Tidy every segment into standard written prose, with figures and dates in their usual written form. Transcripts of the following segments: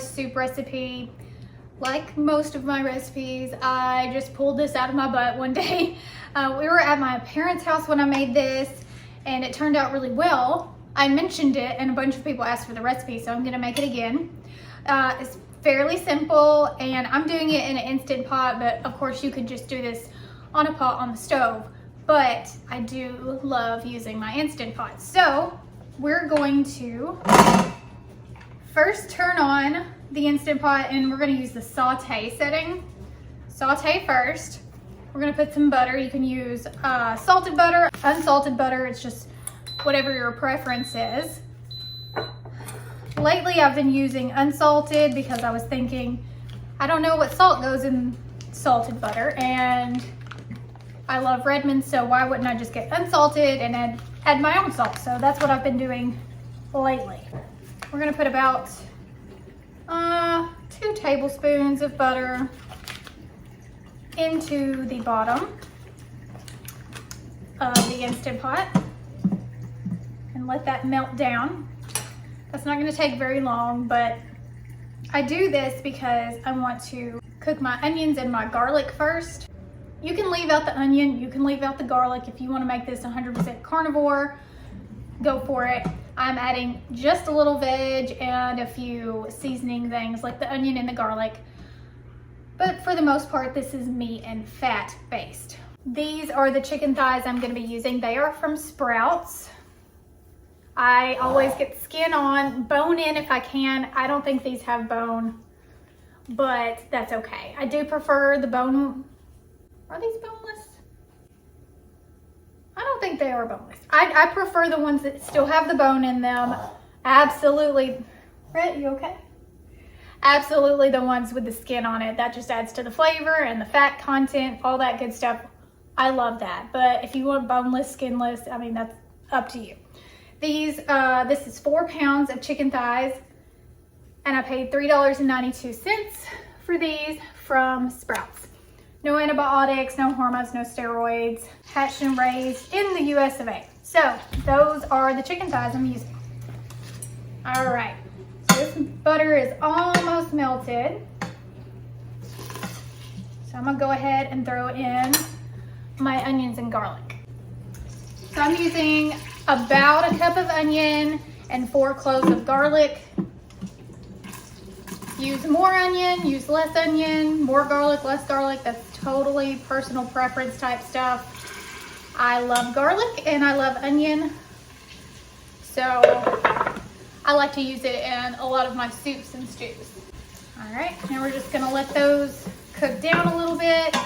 soup recipe. Like most of my recipes, I just pulled this out of my butt one day. We were at my parents' house when I made this, and it turned out really well. I mentioned it and a bunch of people asked for the recipe, so I'm gonna make it again. It's fairly simple, and I'm doing it in an Instant Pot, but of course you could just do this on a pot on the stove. But I do love using my Instant Pot. So we're going to first turn on the Instant Pot, and we're gonna use the saute setting. Saute first. We're gonna put some butter. You can use salted butter, unsalted butter. It's just whatever your preference is. Lately, I've been using unsalted because I was thinking, I don't know what salt goes in salted butter, and I love Redmond, so why wouldn't I just get unsalted and add my own salt? So that's what I've been doing lately. We're gonna put about 2 tablespoons of butter into the bottom of the Instant Pot and let that melt down. That's not gonna take very long, but I do this because I want to cook my onions and my garlic first. You can leave out the onion, you can leave out the garlic. If you wanna make this 100% carnivore, go for it. I'm adding just a little veg and a few seasoning things like the onion and the garlic. But for the most part, this is meat and fat based. These are the chicken thighs I'm gonna be using. They are from Sprouts. I always get skin on, bone in if I can. I don't think these have bone, but that's okay. I do prefer the bone. Are these boneless? I don't think they are boneless. I prefer the ones that still have the bone in them. Absolutely. Brett, you okay? Absolutely the ones with the skin on it. That just adds to the flavor and the fat content, all that good stuff. I love that. But if you want boneless, skinless, I mean, that's up to you. This is 4 pounds of chicken thighs, and I paid $3.92 for these from Sprouts. No antibiotics, no hormones, no steroids, hatched and raised in the US of A. So those are the chicken thighs I'm using. All right, so this butter is almost melted. So I'm gonna go ahead and throw in my onions and garlic. So I'm using about a cup of onion and 4 cloves of garlic. Use more onion, use less onion, more garlic, less garlic. That's totally personal preference type stuff. I love garlic and I love onion. So I like to use it in a lot of my soups and stews. All right, now we're just gonna let those cook down a little bit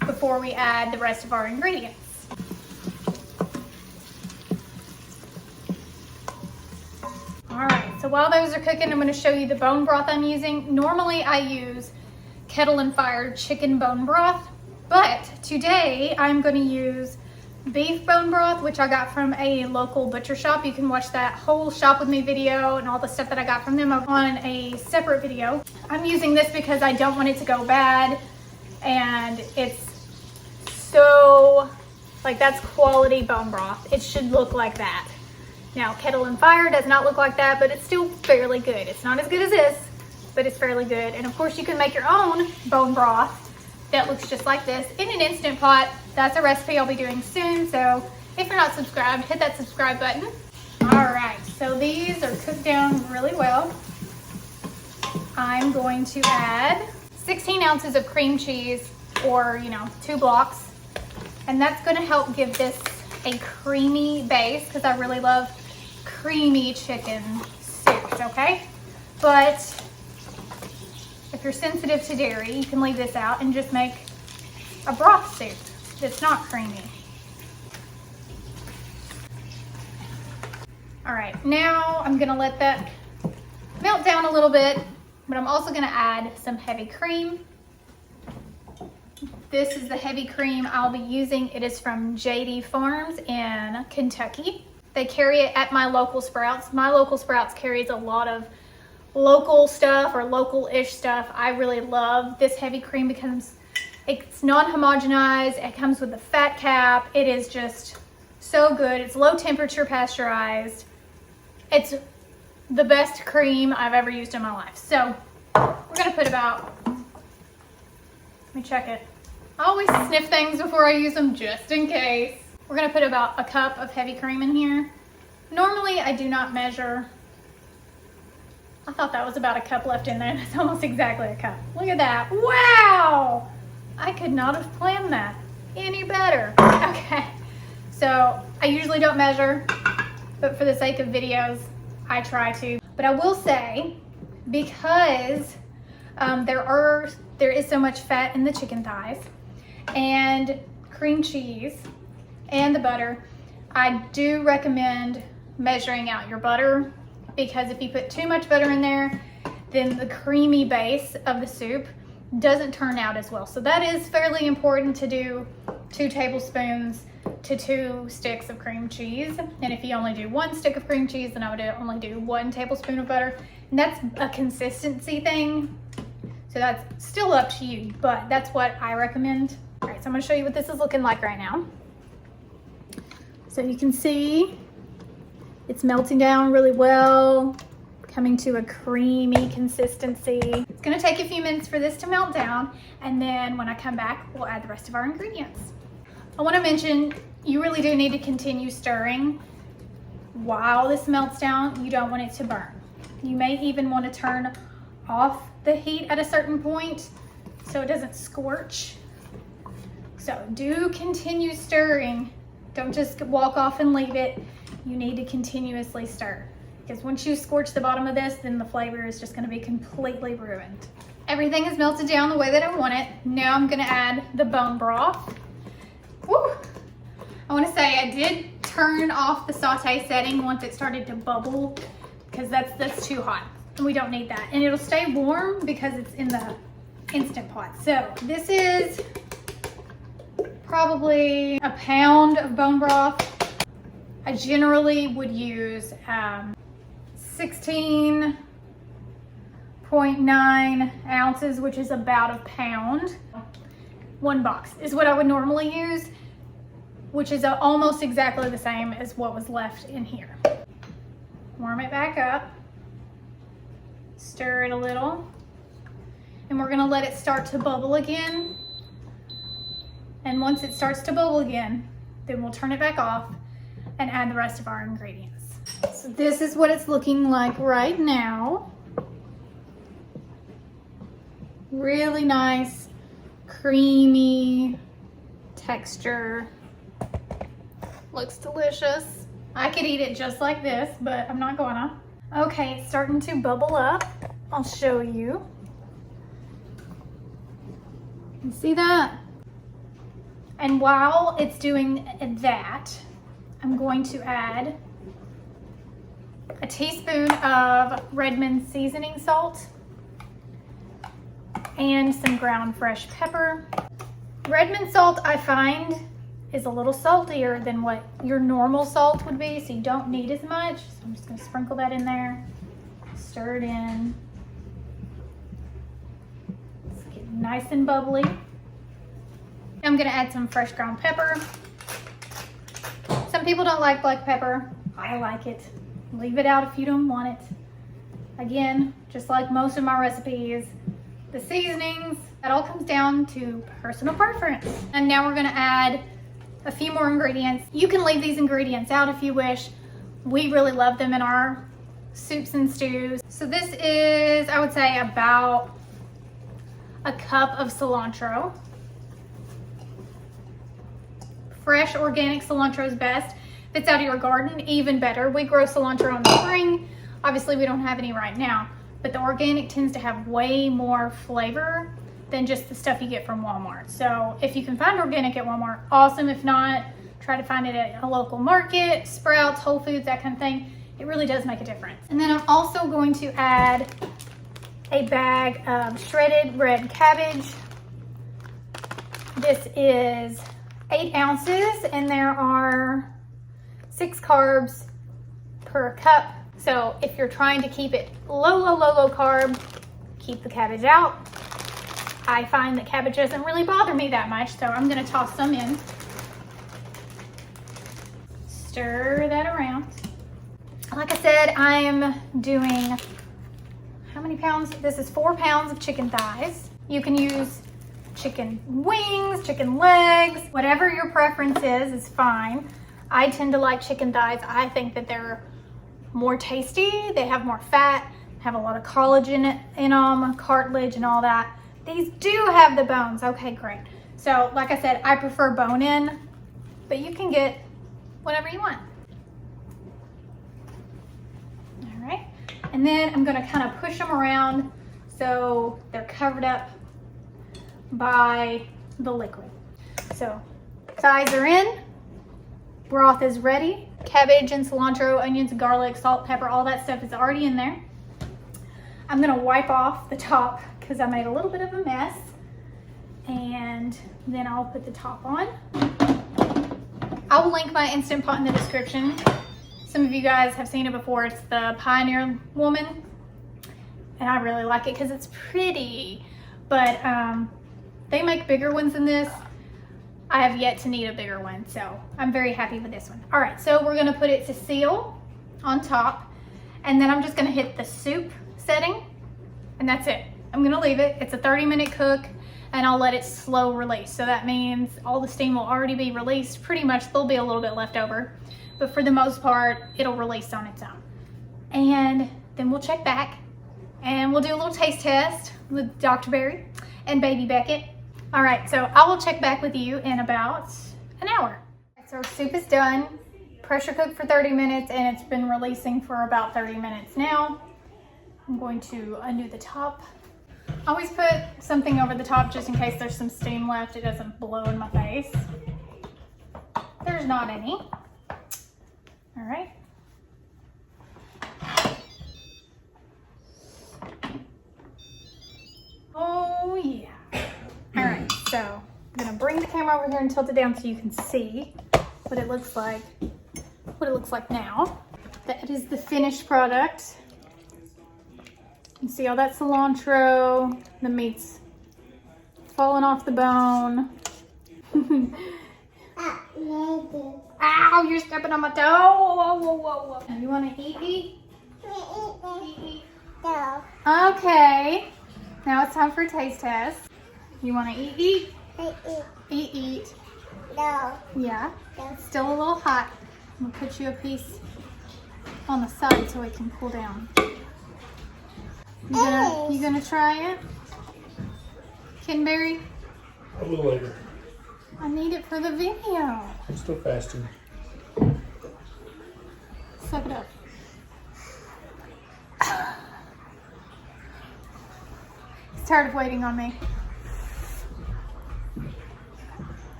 before we add the rest of our ingredients. All right, so while those are cooking, I'm gonna show you the bone broth I'm using. Normally I use kettle and fire chicken bone broth, but today I'm gonna use beef bone broth, which I got from a local butcher shop. You can watch that whole shop with me video and all the stuff that I got from them on a separate video. I'm using this because I don't want it to go bad, and it's so, like, that's quality bone broth. It should look like that. Now, kettle and fire does not look like that, but it's still fairly good. It's not as good as this, but it's fairly good. And of course you can make your own bone broth that looks just like this in an Instant Pot. That's a recipe I'll be doing soon. So if you're not subscribed, hit that subscribe button. All right, so these are cooked down really well. I'm going to add 16 ounces of cream cheese, or 2 blocks. And that's gonna help give this a creamy base, because I really love creamy chicken soups, okay? But if you're sensitive to dairy, you can leave this out and just make a broth soup that's not creamy. All right, now I'm gonna let that melt down a little bit, but I'm also gonna add some heavy cream. This is the heavy cream I'll be using. It is from JD Farms in Kentucky. They carry it at my local Sprouts. My local Sprouts carries a lot of local stuff or local-ish stuff. I really love this heavy cream because it's non-homogenized. It comes with a fat cap. It is just so good. It's low temperature pasteurized. It's the best cream I've ever used in my life. So we're gonna put about, let me check it. I always sniff things before I use them just in case. We're gonna put about a cup of heavy cream in here. Normally I do not measure. I thought that was about a cup left in there. It's almost exactly a cup. Look at that. Wow! I could not have planned that any better. Okay, so I usually don't measure, but for the sake of videos, I try to. But I will say, because there is so much fat in the chicken thighs and cream cheese and the butter, I do recommend measuring out your butter, because if you put too much butter in there, then the creamy base of the soup doesn't turn out as well. So that is fairly important to do 2 tablespoons to 2 sticks of cream cheese. And if you only do 1 stick of cream cheese, then I would only do 1 tablespoon of butter. And that's a consistency thing. So that's still up to you, but that's what I recommend. All right, so I'm gonna show you what this is looking like right now. So you can see it's melting down really well, coming to a creamy consistency. It's gonna take a few minutes for this to melt down, and then when I come back, we'll add the rest of our ingredients. I wanna mention, you really do need to continue stirring while this melts down. You don't want it to burn. You may even wanna turn off the heat at a certain point so it doesn't scorch. So do continue stirring. Don't just walk off and leave it. You need to continuously stir, because once you scorch the bottom of this, then the flavor is just gonna be completely ruined. Everything is melted down the way that I want it. Now I'm gonna add the bone broth. Woo! I wanna say I did turn off the saute setting once it started to bubble, because that's too hot. We don't need that. And it'll stay warm because it's in the Instant Pot. So this is probably a pound of bone broth. I generally would use 16.9 ounces, which is about a pound. 1 box is what I would normally use, which is almost exactly the same as what was left in here. Warm it back up, stir it a little, and we're gonna let it start to bubble again. And once it starts to bubble again, then we'll turn it back off and add the rest of our ingredients. So this is what it's looking like right now. Really nice, creamy texture. Looks delicious. I could eat it just like this, but I'm not gonna. Okay, it's starting to bubble up. I'll show you. You see that? And while it's doing that, I'm going to add a teaspoon of Redmond seasoning salt and some ground fresh pepper. Redmond salt, I find, is a little saltier than what your normal salt would be, so you don't need as much. So I'm just gonna sprinkle that in there, stir it in. It's getting nice and bubbly. I'm gonna add some fresh ground pepper. Some people don't like black pepper. I like it. Leave it out if you don't want it. Again, just like most of my recipes, the seasonings, that all comes down to personal preference. And now we're gonna add a few more ingredients. You can leave these ingredients out if you wish. We really love them in our soups and stews. So this is, I would say, about a cup of cilantro. Fresh organic cilantro is best. If it's out of your garden, even better. We grow cilantro in the spring. Obviously, we don't have any right now, but the organic tends to have way more flavor than just the stuff you get from Walmart. So if you can find organic at Walmart, awesome. If not, try to find it at a local market, Sprouts, Whole Foods, that kind of thing. It really does make a difference. And then I'm also going to add a bag of shredded red cabbage. This is 8 ounces, and there are 6 carbs per cup. So if you're trying to keep it low carb, keep the cabbage out. I find that cabbage doesn't really bother me that much, so I'm gonna toss some in. Stir that around. Like I said, I'm doing, how many pounds? This is 4 pounds of chicken thighs. You can use chicken wings, chicken legs, whatever your preference is fine. I tend to like chicken thighs. I think that they're more tasty. They have more fat, have a lot of collagen in them, cartilage and all that. These do have the bones. Okay, great. So like I said, I prefer bone in, but you can get whatever you want. All right. And then I'm gonna kind of push them around so they're covered up by the liquid. So thighs are in, broth is ready. Cabbage and cilantro, onions, garlic, salt, pepper, all that stuff is already in there. I'm gonna wipe off the top because I made a little bit of a mess. And then I'll put the top on. I will link my Instant Pot in the description. Some of you guys have seen it before. It's the Pioneer Woman. And I really like it because it's pretty. But they make bigger ones than this. I have yet to need a bigger one, so I'm very happy with this one. All right, so we're gonna put it to seal on top, and then I'm just gonna hit the soup setting, and that's it. I'm gonna leave it. It's a 30-minute cook, and I'll let it slow release. So that means all the steam will already be released. Pretty much, there'll be a little bit left over, but for the most part, it'll release on its own. And then we'll check back, and we'll do a little taste test with Dr. Berry and Baby Beckett. All right, so I will check back with you in about an hour. So our soup is done, pressure cooked for 30 minutes, and it's been releasing for about 30 minutes now. I'm going to undo the top. I always put something over the top just in case there's some steam left. It doesn't blow in my face. There's not any. All right. Oh yeah. All right, so I'm gonna bring the camera over here and tilt it down so you can see what it looks like now. That is the finished product. You can see all that cilantro, the meat's falling off the bone. Ow, you're stepping on my toe. Whoa, whoa, whoa, whoa. You wanna eat? Eat? No. Okay, now it's time for a taste test. You want to eat? Eat. No. Yeah? No. It's still a little hot. I'm going to put you a piece on the side so it can cool down. You gonna try it? Kinberry? A little later. I need it for the video. I'm still fasting. Suck it up. He's tired of waiting on me.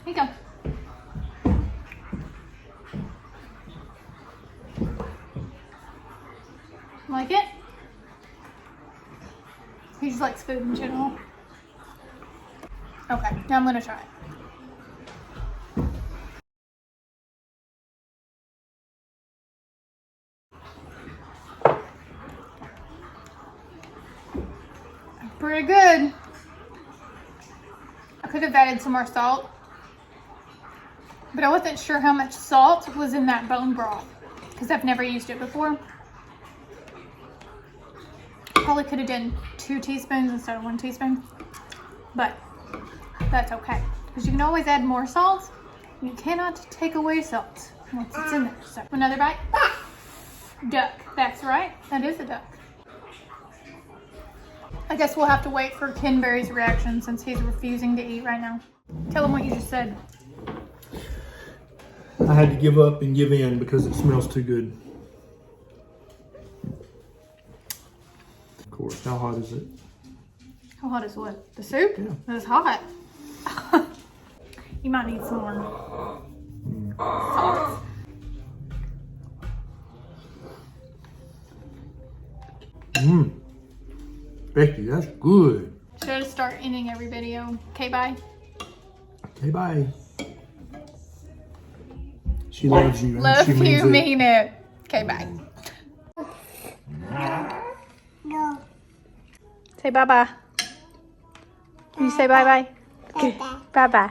Here you go. Like it? He just likes food in general. Okay, now I'm gonna try it. Pretty good. I could have added some more salt, but I wasn't sure how much salt was in that bone broth because I've never used it before. Probably could have done 2 teaspoons instead of 1 teaspoon, but that's okay because you can always add more salt. You cannot take away salt once it's in there. So another bite. Duck. That's right. That is a duck. I guess we'll have to wait for Kinberry's reaction since he's refusing to eat right now. Tell him what you just said. I had to give up and give in because it smells too good. Of course. How hot is it? How hot is what? The soup? Yeah. It's hot. You might need some more salt. Mmm. Becky, that's good. Should I just start ending every video? Okay, bye. Okay, bye. She loves you. Love she you, mean it. Okay, bye. No. Say bye-bye. You say bye-bye? Okay, bye-bye.